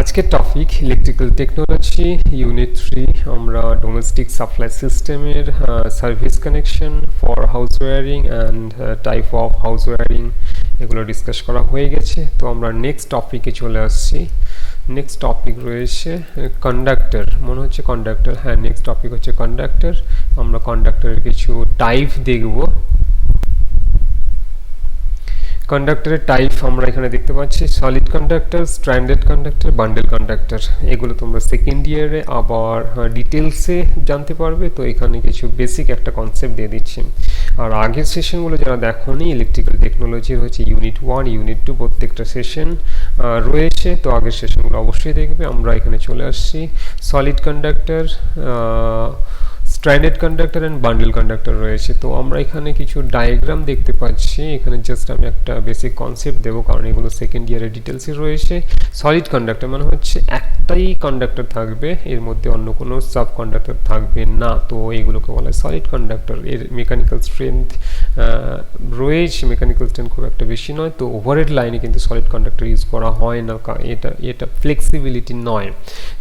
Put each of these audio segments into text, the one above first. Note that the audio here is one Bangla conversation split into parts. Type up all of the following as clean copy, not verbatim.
আজকের টপিক ইলেকট্রিক্যাল টেকনোলজি ইউনিট 3 আমরা ডোমেস্টিক সাপ্লাই সিস্টেমের service connection for house wiring and type of house wiring এগুলো ডিসকাস করা হয়ে গেছে। তো আমরা নেক্সট টপিকে চলে আসছি। নেক্সট টপিক রয়েছে কন্ডাক্টর, মনে হচ্ছে কন্ডাক্টর, হ্যাঁ নেক্সট টপিক হচ্ছে কন্ডাক্টর। আমরা কন্ডাক্টরের কিছু টাইপ দেখব। কন্ডাক্টরের টাইপ আমরা এখানে দেখতে পাচ্ছি solid conductor, stranded conductor, bundle conductor. এগুলো তোমরা সেকেন্ড ইয়ারে আবার ডিটেলসে জানতে পারবে। তো এখানে কিছু বেসিক একটা কনসেপ্ট দিয়ে দিচ্ছি। আর আগের সেশনগুলো যারা দেখোনি ইলেকট্রিক্যাল টেকনোলজির হচ্ছে ইউনিট 1 ইউনিট 2 প্রত্যেকটা সেশন রয়েছে, তো আগের সেশনগুলো অবশ্যই দেখবে। আমরা এখানে চলে আসছি solid conductor, stranded conductor and bundle conductor রয়েছে। তো আমরা এখানে কিছু ডায়াগ্রাম দেখতে পাচ্ছি। এখানে জাস্ট আমি একটা বেসিক কনসেপ্ট দেবো, কারণ এগুলো সেকেন্ড ইয়ারের ডিটেলসে রয়েছে। সলিড কন্ডাক্টর মানে হচ্ছে একটাই কন্ডাক্টর থাকবে, এর মধ্যে অন্য কোনো সাব কন্ডাক্টর থাকবে না। তো এইগুলোকে বলা হয় সলিড কন্ডাক্টর। এর মেকানিক্যাল স্ট্রেংথ রয়েছে, মেকানিক্যাল স্ট্রেংথ খুব একটা বেশি নয়। তো ওভারহেড লাইনে কিন্তু সলিড কন্ডাক্টর ইউজ করা হয় না, এটা ফ্লেক্সিবিলিটি নয়।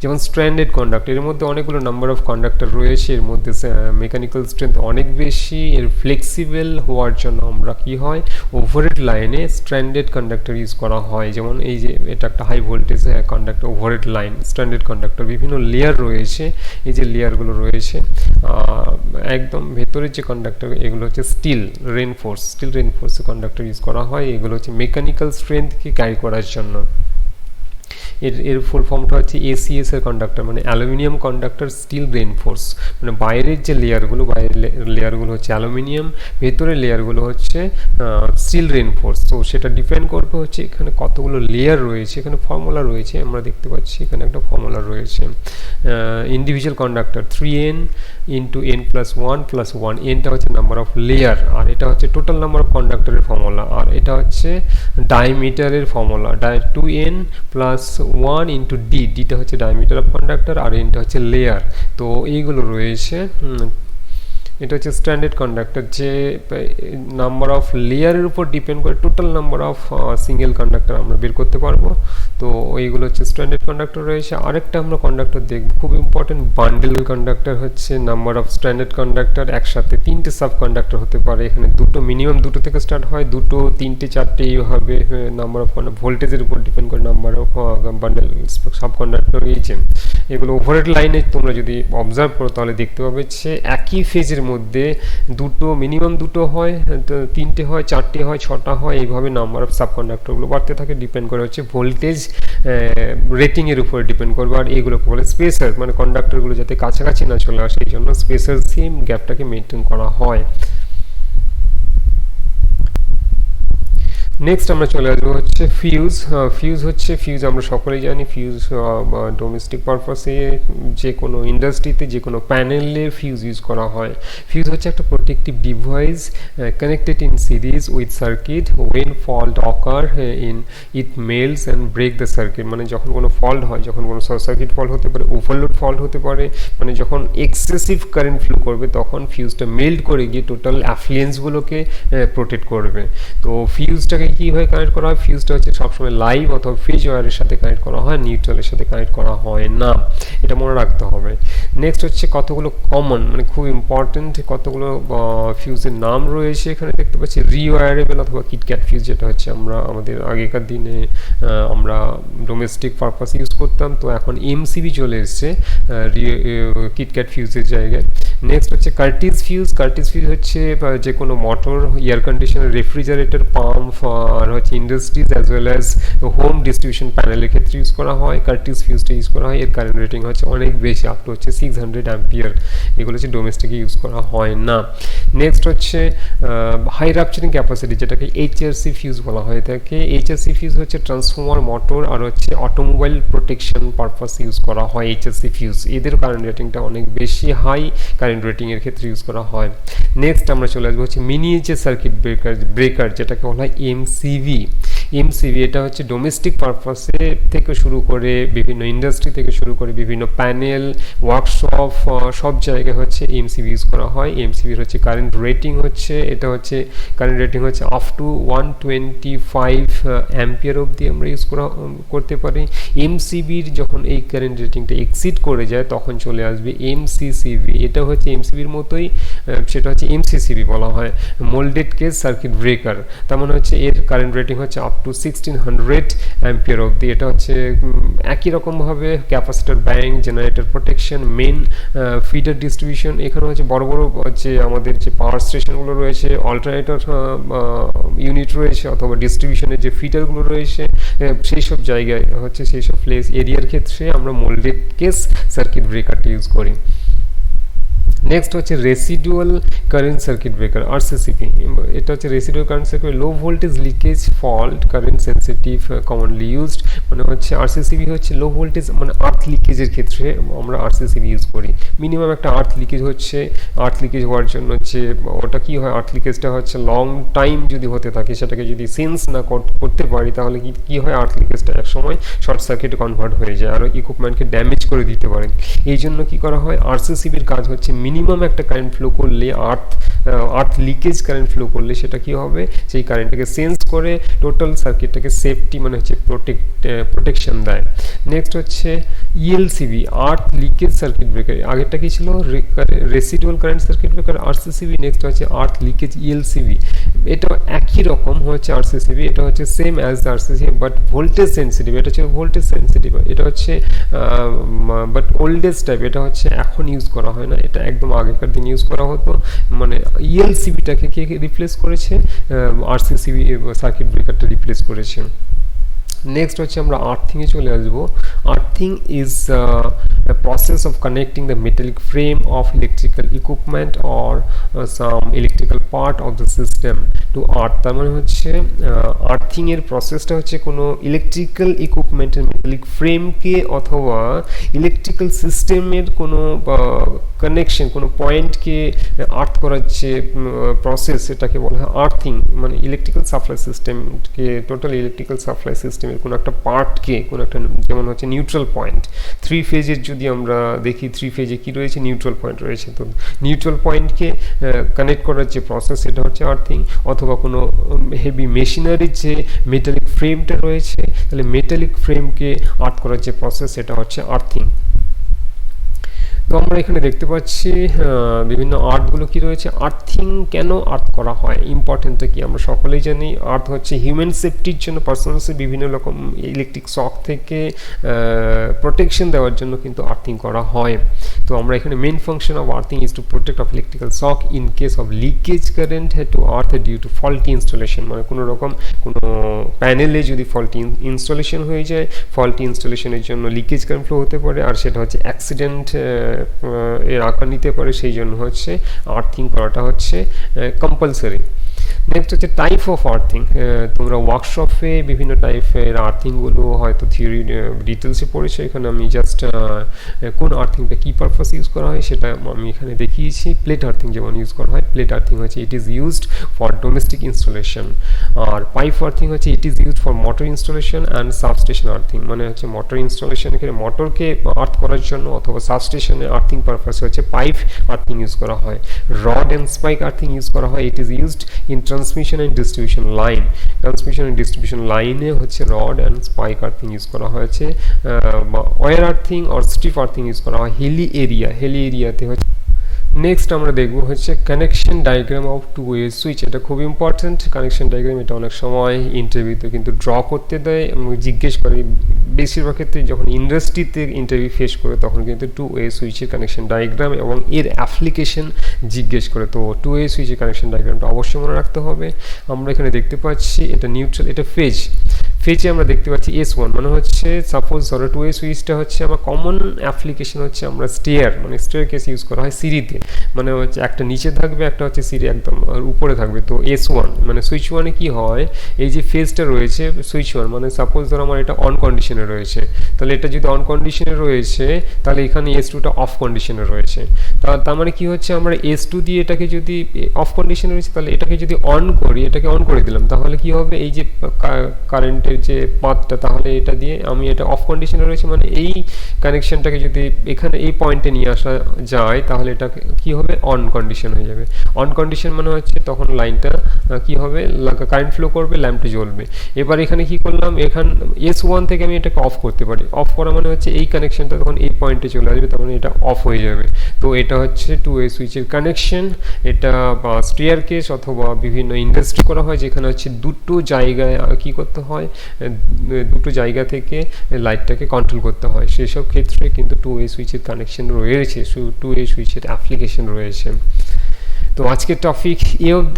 যেমন স্ট্র্যান্ডেড কন্ডাক্টর, এর মধ্যে অনেকগুলো নাম্বার অফ কন্ডাক্টর রয়েছে, এর মধ্যে মেকানিক্যাল স্ট্রেংথ অনেক বেশি, এর ফ্লেক্সিবল হওয়ার জন্য আমরা কি হয় ওভারহেড লাইনে স্ট্র্যান্ডেড কন্ডাক্টর ইউজ করা হয়। যেমন এই যে এটা একটা high voltage conductor, overhead line stranded conductor, বিভিন্ন লেয়ার রয়েছে, এই যে লেয়ারগুলো রয়েছে একদম ভেতরের যে কন্ডাক্টর এগুলো হচ্ছে স্টিল রেনফোর্স কন্ডাক্টর ইউজ করা হয়। এগুলো হচ্ছে মেকানিক্যাল স্ট্রেংথকে ক্যারি করার জন্য। এর ফুল ফর্মটা হচ্ছে এসিএস এর কন্ডাক্টর, মানে অ্যালুমিনিয়াম কন্ডাক্টর স্টিল রেনফোর্স। মানে বাইরের যে লেয়ারগুলো হচ্ছে অ্যালুমিনিয়াম, ভেতরের লেয়ারগুলো হচ্ছে স্টিল রেনফোর্স। তো সেটা ডিপেন্ড করবে হচ্ছে এখানে কতগুলো লেয়ার রয়েছে। এখানে ফর্মুলা রয়েছে, আমরা দেখতে পাচ্ছি এখানে একটা ফর্মুলা রয়েছে। Individual conductor 3n into n+1+1, nটা হচ্ছে নাম্বার অফ লেয়ার, আর এটা হচ্ছে টোটাল নাম্বার অফ কন্ডাক্টরের ফর্মুলা, আর এটা হচ্ছে ডায়ামিটারের ফর্মুলা 2n + 1 ইন্টু ডিটা হচ্ছে ডায়ামিটার অফ কন্ডাক্টর, আর এনটা হচ্ছে লেয়ার। তো এইগুলো রয়েছে। এটা হচ্ছে স্ট্যান্ডার্ড কন্ডাক্টর, যে নাম্বার অফ লেয়ারের উপর ডিপেন্ড করে total number of single conductor আমরা বের করতে পারবো। তো এইগুলো হচ্ছে স্ট্যান্ডার্ড কন্ডাক্টর রয়েছে। আরেকটা আমরা কন্ডাক্টর দেখব, খুব ইম্পর্টেন্ট, বান্ডেল কন্ডাক্টর হচ্ছে নাম্বার অফ স্ট্যান্ডার্ড কন্ডাক্টর একসাথে 3টে সাব কন্ডাক্টর হতে পারে। এখানে মিনিমাম দুটো থেকে স্টার্ট হয়, 2, 3, 4 এইভাবে নাম্বার অফ ভোল্টেজের উপর ডিপেন্ড করে number of bundle sub conductor. এই যে এগুলো ওভারহেড লাইনে তোমরা যদি অবজার্ভ করো তাহলে দেখতে পাবে যে একই ফেজের মধ্যে মিনিমাম দুটো হয়, 3টে হয়, 4টে হয়, 6টা হয়, এইভাবে নাম্বার অফ সাব কন্ডাক্টরগুলো বাড়তে থাকে। ডিপেন্ড করে হচ্ছে ভোল্টেজ রেটিং এর উপরে ডিপেন্ড করবে। আর এইগুলোকে বলে স্পেসার, মানে কন্ডাক্টরগুলো যাতে কাছাকাছি না চলে আসে এই জন্য স্পেসার সিম গ্যাপটাকে মেনটেন করা হয়। নেক্সট আমরা চলে আসবো হচ্ছে ফিউজ। ফিউজ আমরা সকলেই জানি, ফিউজ ডোমেস্টিক পারপাসে যে কোনো ইন্ডাস্ট্রিতে যে কোনো প্যানেলে ফিউজ ইউজ করা হয়। ফিউজ হচ্ছে একটা protective device connected in series with circuit. When fault occur in it melts and break the circuit, মানে যখন কোনো ফল্ট হয়, যখন কোনো শর্ট সার্কিট ফল্ট হতে পারে, ওভারলোড ফল্ট হতে পারে, মানে যখন এক্সেসিভ কারেন্ট ফ্লো করবে তখন ফিউজটা মেল্ট করে গিয়ে টোটাল অ্যাফ্লুয়েন্সগুলোকে প্রোটেক্ট করবে। তো ফিউজটাকে কিভাবে কানেক্ট করা হয়, ফিউজটা হচ্ছে সবসময় লাইভ অথবা ফেজ ওয়্যারের সাথে কানেক্ট করা হয়, নিউট্রালের সাথে কানেক্ট করা হয় না, এটা মনে রাখতে হবে। নেক্সট হচ্ছে কতগুলো কমন, মানে খুব ইম্পর্টেন্ট কতগুলো ফিউজের নাম রয়েছে। এখানে দেখতে পাচ্ছি রিওয়ারেবল অথবা কিটক্যাট ফিউজ, যেটা হচ্ছে আমরা আমাদের আগেকার দিনে আমরা ডোমেস্টিক পারপাস ইউজ করতাম, তো এখন এমসিবি চলে এসছে কিটক্যাট ফিউজের জায়গায়। নেক্সট হচ্ছে কার্টিজ ফিউজ হচ্ছে যে কোনো motor, air conditioner, refrigerator, pump আর হচ্ছে industries as well as home distribution প্যানেলের ক্ষেত্রে ইউজ করা হয়। কার্টিজ ফিউজটা ইউজ করা হয়, এর কারেন্ট রেটিং হচ্ছে অনেক বেশি, আপ টু হচ্ছে 600 অ্যাম্পিয়ার। এগুলো হচ্ছে ডোমেস্টিকে ইউজ করা হয় না। নেক্সট হচ্ছে হাই রাপচারিং ক্যাপাসিটি, যেটাকে এইচআরসি ফিউজ বলা হয় থাকে। এইচআরসি ফিউজ হচ্ছে ট্রান্সফর্মার, মোটর আর হচ্ছে অটোমোবাইল প্রোটেকশন পারপাস ইউজ করা হয় এইচআরসি ফিউজ। এদের কারেন্ট রেটিংটা অনেক বেশি, হাই কারেন্ট রেটিং এর ক্ষেত্রে ইউজ করা হয়। নেক্সট আমরা চলে আসবো হচ্ছে মিনিয়েচার সার্কিট ব্রেকার, যেটাকে বলা হয় এমসিভি। এমসিবি এটা হচ্ছে ডোমেস্টিক পারপাসে থেকে শুরু করে বিভিন্ন ইন্ডাস্ট্রি থেকে শুরু করে বিভিন্ন প্যানেল ওয়ার্কশপ সব জায়গায় হচ্ছে এমসিবি ইউজ করা হয়। এমসিবির হচ্ছে কারেন্ট রেটিং হচ্ছে আপ টু 125 অ্যাম্পিয়ার অবধি আমরা ইউজ করতে পারি। এমসিবির যখন এই কারেন্ট রেটিংটা এক্সিড করে যায় তখন চলে আসবে এমসিসিবি। এটা হচ্ছে এমসিবির মতোই, সেটা হচ্ছে এমসিসিবি বলা হয়, মোল্ডেড কেস সার্কিট ব্রেকার। তার মানে হচ্ছে এর কারেন্ট রেটিং হচ্ছে আপ টু 1600 অ্যাম্পিয়ার অবধি। এটা হচ্ছে একই রকমভাবে capacitor bank, generator protection, main feeder distribution, এখানে হচ্ছে বড় বড় যে আমাদের যে পাওয়ার স্টেশনগুলো রয়েছে, অল্টারনেটর ইউনিট রয়েছে অথবা ডিস্ট্রিবিউশনের যে ফিডারগুলো রয়েছে, সেই সব জায়গায় হচ্ছে সেই সব প্লেস এরিয়ার ক্ষেত্রে আমরা মোল্ডেড কেস সার্কিট ব্রেকারটি ইউজ করি। নেক্সট হচ্ছে residual current circuit breaker, RCCB. এটা হচ্ছে residual current circuit, low voltage leakage fault current sensitive, commonly used. মানে হচ্ছে আরসিসিবি হচ্ছে লো ভোল্টেজ মানে আর্থ লিকেজের ক্ষেত্রে আমরা আরসিসিবি ইউজ করি। মিনিমাম একটা আর্থ লিকেজ হচ্ছে, আর্থ লিকেজ হওয়ার জন্য হচ্ছে ওটা কি হয়, আর্থ লিকেজটা হচ্ছে লং টাইম যদি হতে থাকে, সেটাকে যদি সেন্স না করতে পারি তাহলে কি হয়, আর্থ লিকেজটা এক সময় শর্ট সার্কিটে কনভার্ট হয়ে যায় আর ইকুইপমেন্টকে ড্যামেজ করে দিতে পারে। এই জন্য কি করা হয়, আরসিসিবির কাজ হচ্ছে মিনিমাম একটা কারেন্ট ফ্লো করলে, আর্থ লিকেজ কারেন্ট ফ্লো করলে সেটা কি হবে, সেই কারেন্টটাকে সেন্স করে টোটাল সার্কিটটাকে সেফটি মানে হচ্ছে প্রোটেকশন দেয়। নেক্সট হচ্ছে ইএলসিবি, আর্থ লিকেজ সার্কিট ব্রেকার। আগেরটা কি ছিল, residual current circuit breaker RCCB. Next হচ্ছে আর্থ লিকেজ ইএলসিবি। এটা একই রকম হচ্ছে আরসিসিবি, এটা হচ্ছে same as RCCB but voltage sensitive. এটা হচ্ছে ভোল্টেজ সেন্সিটিভ, এটা হচ্ছে বাট ওল্ডেস্ট টাইপ, এটা হচ্ছে এখন ইউজ করা হয় না, এটা একদম আগেকার দিন ইউজ করা হতো। মানে ইএলসিবিটাকে কে রিপ্লেস করেছে, আরসিসিবি সার্কিট ব্রেকারটা রিপ্লেস করেছে। নেক্সট হচ্ছে আমরা আর্থিংয়ে চলে আসবো। Earthing is a process of connecting the metallic frame of electrical equipment or some electrical part of the system to earth। তার মানে হচ্ছে আর্থিং এর প্রসেসটা হচ্ছে কোনো ইলেকট্রিক্যাল ইকুইপমেন্টের মেটালিক ফ্রেমকে অথবা ইলেকট্রিক্যাল সিস্টেমের কোনো কানেকশন, কোনো পয়েন্টকে আর্থ করার যে প্রসেস, সেটাকে বলা হয় আর্থিং। মানে ইলেকট্রিক্যাল সাপ্লাই সিস্টেমকে, টোটাল ইলেকট্রিক্যাল সাপ্লাই সিস্টেমের কোনো একটা পার্টকে, কোনো একটা, যেমন হচ্ছে নিউট্রাল পয়েন্ট, 3 ফেজের যদি আমরা দেখি, 3 ফেজে কি রয়েছে, নিউট্রাল পয়েন্ট রয়েছে। তো নিউট্রাল পয়েন্টকে কানেক্ট করার যে প্রসেস সেটা হচ্ছে আর্থিং। অথবা কোনো হেভি মেশিনারির যে মেটালিক ফ্রেমটা রয়েছে, তাহলে মেটালিক ফ্রেমকে আর্থ করার যে প্রসেস সেটা হচ্ছে আর্থিং। তো আমরা এখানে দেখতে পাচ্ছি বিভিন্ন আর্থগুলো কি রয়েছে। আর্থিং কেন আর্থ করা হয়, ইম্পর্টেন্টটা কি আমরা সকলেই জানি। আর্থ হচ্ছে হিউম্যান সেফটির জন্য, পার্সোনালসে বিভিন্ন রকম ইলেকট্রিক শক থেকে প্রোটেকশন দেওয়ার জন্য কিন্তু আর্থিং করা হয়। তো আমরা এখানে main function of earthing is to protect of electrical shock in case of leakage current to earth due to faulty installation. মানে কোনো রকম কোনো প্যানেলে যদি ফল্টি ইনস্টলেশন হয়ে যায়, ফল্টি ইনস্টলেশনের জন্য লিকেজ কারেন্ট ফ্লো হতে পারে, আর সেটা হচ্ছে অ্যাক্সিডেন্ট এর আকার নিতে পারে, সেই জন্য হচ্ছে আর্থিং করাটা হচ্ছে কম্পালসারি। নেক্সট হচ্ছে টাইপ অফ আর্থিং। তোমরা ওয়ার্কশপে বিভিন্ন টাইপের আর্থিংগুলো হয়তো থিওরি ডিটেলসে পড়েছো, এখানে আমি জাস্ট কোন আর্থিংটা কী পারপাস ইউজ করা হয় সেটা আমি এখানে দেখিয়েছি। প্লেট আর্থিং যেমন ইউজ করা হয়, প্লেট আর্থিং হচ্ছে it is used for domestic installation. আর পাইপ আর্থিং হচ্ছে it is used for motor installation and substation earthing. মানে হচ্ছে মোটর ইনস্টলেশন, এখানে মোটরকে আর্থ করার জন্য অথবা সাবস্টেশনে আর্থিং পারপাসে হচ্ছে পাইপ আর্থিং ইউজ করা হয়। Rod and spike earthing use করা হয়, it is used in transmission and distribution line. Transmission and distribution লাইনে হচ্ছে rod and spike earthing use করা হয়েছে। ওয়্যার আর্থিং আর স্ট্রিপ আর্থিং ইউজ করা হয় হিলি এরিয়াতে হচ্ছে। নেক্সট আমরা দেখব হচ্ছে connection diagram of two way switch. এটা খুব ইম্পর্টেন্ট কানেকশন ডায়াগ্রাম, এটা অনেক সময় ইন্টারভিউতে কিন্তু ড্র করতে দেয়, জিজ্ঞেস করে। বেশিরভাগ ক্ষেত্রে যখন ইন্ডাস্ট্রিতে ইন্টারভিউ ফেস করে তখন কিন্তু টু ওয়ে সুইচের কানেকশন ডায়াগ্রাম এবং এর অ্যাপ্লিকেশন জিজ্ঞেস করে। তো টু ওয়ে সুইচের কানেকশন ডায়াগ্রামটা অবশ্যই মনে রাখতে হবে। আমরা এখানে দেখতে পাচ্ছি এটা নিউট্রাল, এটা ফেজে আমরা দেখতে পাচ্ছি S1 মানে হচ্ছে সাপোজ ধরো 2 ওয়ে সুইচটা হচ্ছে আমার কমন অ্যাপ্লিকেশন হচ্ছে আমরা স্টেয়ার মানে স্টেয়ার কেস ইউজ করা হয় সিঁড়িতে, মানে হচ্ছে একটা নিচে থাকবে একটা হচ্ছে সিঁড়ি একদম উপরে থাকবে। তো S1 মানে সুইচ 1 এ কি হয়, এই যে ফেজটা রয়েছে সুইচ 1 মানে সাপোজ ধরো আমার এটা অন কন্ডিশনে রয়েছে, তাহলে এটা যদি অন কন্ডিশনে রয়েছে তাহলে এখানে S2 টা অফ কন্ডিশনে রয়েছে। তার মানে কি হচ্ছে আমরা S2 দিয়ে এটাকে যদি অফ কন্ডিশনে রয়েছে তাহলে এটাকে যদি অন করি, এটাকে অন করে দিলাম, তাহলে কি হবে এই যে কারেন্টের যে পাথটা, তাহলে এটা দিয়ে আমি এটা অফ কন্ডিশনে রয়েছে মানে এই কানেকশনটাকে যদি এখানে এই পয়েন্টে নিয়ে আসা যায় তাহলে এটা কি হবে অন কন্ডিশন হয়ে যাবে। অন কন্ডিশন মানে হচ্ছে তখন লাইনটা কি হবে কারেন্ট ফ্লো করবে, ল্যাম্পটা জ্বলবে। এবার এখানে কি করলাম, এখান S1 থেকে আমি এটাকে অফ করতে পারি, অফ করা মানে হচ্ছে এই কানেকশনটা তখন এই পয়েন্টে চলে আসবে, তখন এটা অফ হয়ে যাবে। তো এটা হচ্ছে 2 ওয়ে সুইচের কানেকশন। এটা স্টেয়ার কেস অথবা বিভিন্ন ইন্ডাস্ট্রি করা হয় যেখানে হচ্ছে দুটো জায়গায় কি করতে হয়, দুটো জায়গা থেকে লাইটটাকে কন্ট্রোল করতে হয়, সেসব ক্ষেত্রে কিন্তু 2 ওয়ে সুইচের কানেকশন রয়েছে, 2 ওয়ে সুইচের অ্যাপ্লিকেশন রয়েছে। তো আজকের টপিক এ অবধি।